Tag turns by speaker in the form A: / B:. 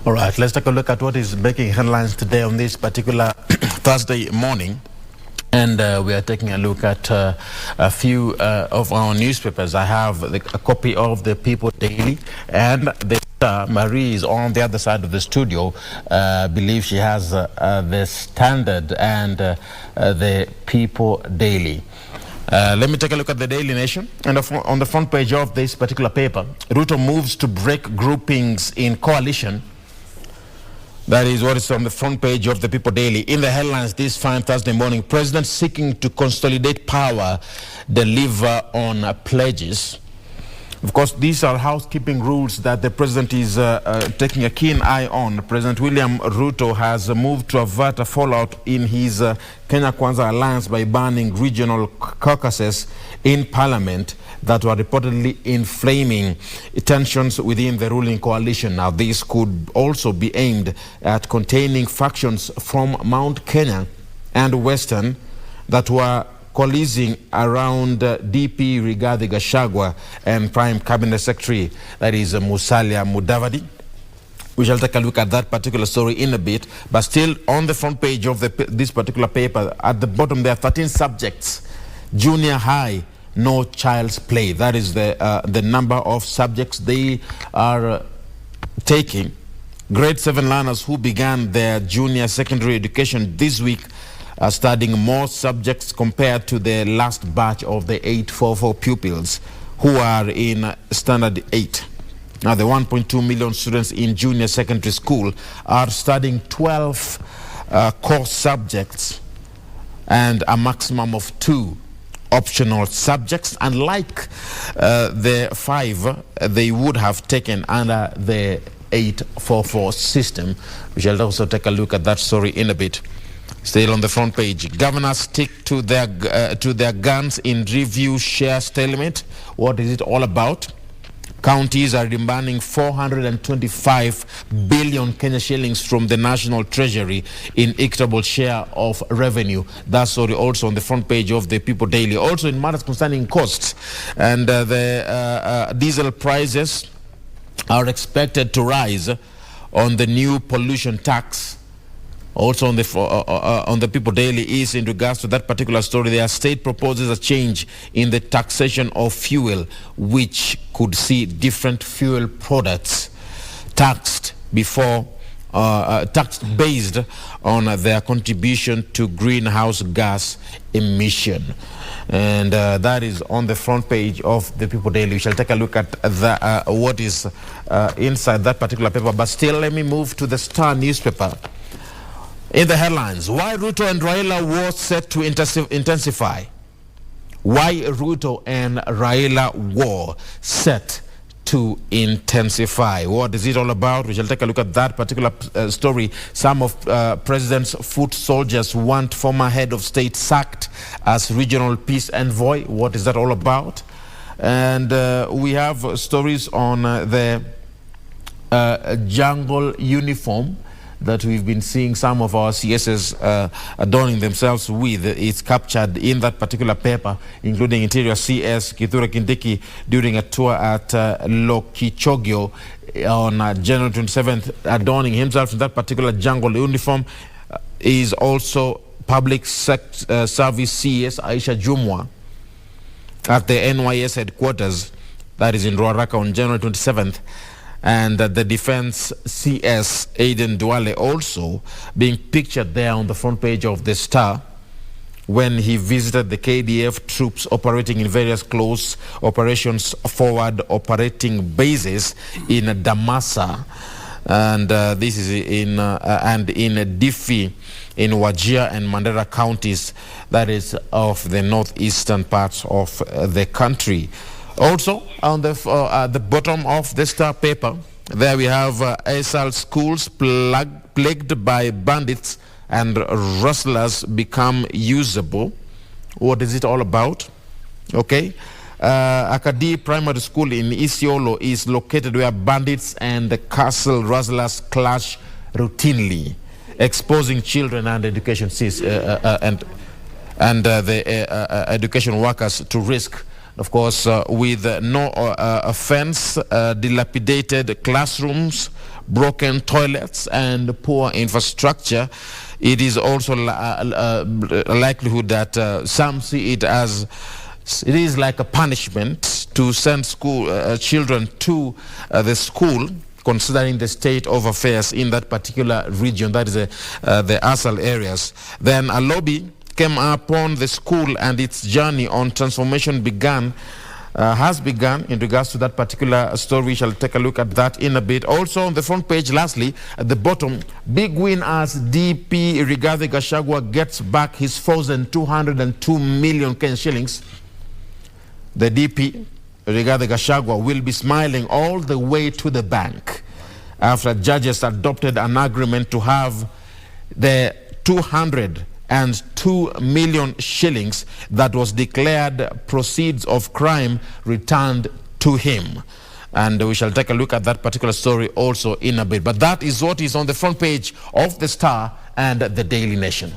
A: All right, let's take a look at what is making headlines today on this particular Thursday morning. And we are taking a look at a few of our newspapers. I have a copy of the People Daily, and Marie is on the other side of the studio. Believe she has the Standard and the People Daily. Let me take a look at the Daily Nation. And on the front page of this particular paper, Ruto moves to break groupings in coalition. That is what is on the front page of the People Daily. In the headlines this fine Thursday morning, President seeking to consolidate power, deliver on pledges. Of course, these are housekeeping rules that the President is taking a keen eye on. President William Ruto has moved to avert a fallout in his Kenya Kwanza alliance by banning regional caucuses in Parliament that were reportedly inflaming tensions within the ruling coalition. Now, this could also be aimed at containing factions from Mount Kenya and Western that were coalescing around DP Rigathi Gachagua and Prime Cabinet Secretary, that is Musalia Mudavadi. We shall take a look at that particular story in a bit, but still on the front page of this particular paper, at the bottom there are 13 subjects. Junior high, no child's play. That is the number of subjects they are taking. Grade 7 learners who began their junior secondary education this week are studying more subjects compared to the last batch of the 844 pupils who are in Standard 8. Now, the 1.2 million students in junior secondary school are studying 12 core subjects and a maximum of 2 optional subjects, unlike the 5 they would have taken under the 844 system. We shall also take a look at that story in a bit. Still on the front page, governors stick to their guns in review share stalemate. What is it all about? Counties are demanding 425 billion Kenya shillings from the National Treasury in equitable share of revenue. That story also on the front page of the People Daily. Also in matters concerning costs, and the diesel prices are expected to rise on the new pollution tax. Also on the People Daily is in regards to that particular story. Their state proposes a change in the taxation of fuel, which could see different fuel products taxed taxed based on their contribution to greenhouse gas emission. And that is on the front page of the People Daily. We shall take a look at what is inside that particular paper. But still, let me move to the Star newspaper. In the headlines, why Ruto and Raila war set to intensify? Why Ruto and Raila war set to intensify? What is it all about? We shall take a look at that particular story. Some of President's foot soldiers want former head of state sacked as regional peace envoy. What is that all about? And we have stories on the jungle uniform that we've been seeing some of our CSs adorning themselves with. It's captured in that particular paper, including Interior CS Kithure Kindiki during a tour at Lokichogio on January 27th, adorning himself in that particular jungle uniform. Is also Public Service CS Aisha Jumwa at the NYS headquarters, that is in Ruaraka, on January 27th. And the Defense CS Aiden Duale also being pictured there on the front page of the Star when he visited the KDF troops operating in various close operations forward operating bases in Damasa, and this is in Diffi, in Wajir and Mandera counties, that is of the northeastern parts of the country. Also, on at the bottom of the Star paper, there we have ASL schools plagued by bandits and rustlers become usable. What is it all about? Okay. Akadi Primary School in Isiolo is located where bandits and castle rustlers clash routinely, exposing children and education education workers to risk. Of course, with no offense, dilapidated classrooms,
B: broken toilets and poor infrastructure, it is also a likelihood that some see it as it is like a punishment to send children to the school, considering the state of affairs in that particular region, that is the ASAL areas. Then a lobby came upon the school, and its journey on transformation has begun in regards to that particular story. We shall take a look at that in a bit. Also on the front page, lastly, at the bottom, big win as DP Rigathi Gachagua gets back his frozen 202 million Kenyan shillings. The DP Rigathi Gachagua will be smiling all the way to the bank after judges adopted an agreement to have the 202 million shillings that was declared proceeds of crime returned to him. And we shall take a look at that particular story also in a bit. But that is what is on the front page of the Star and the Daily Nation.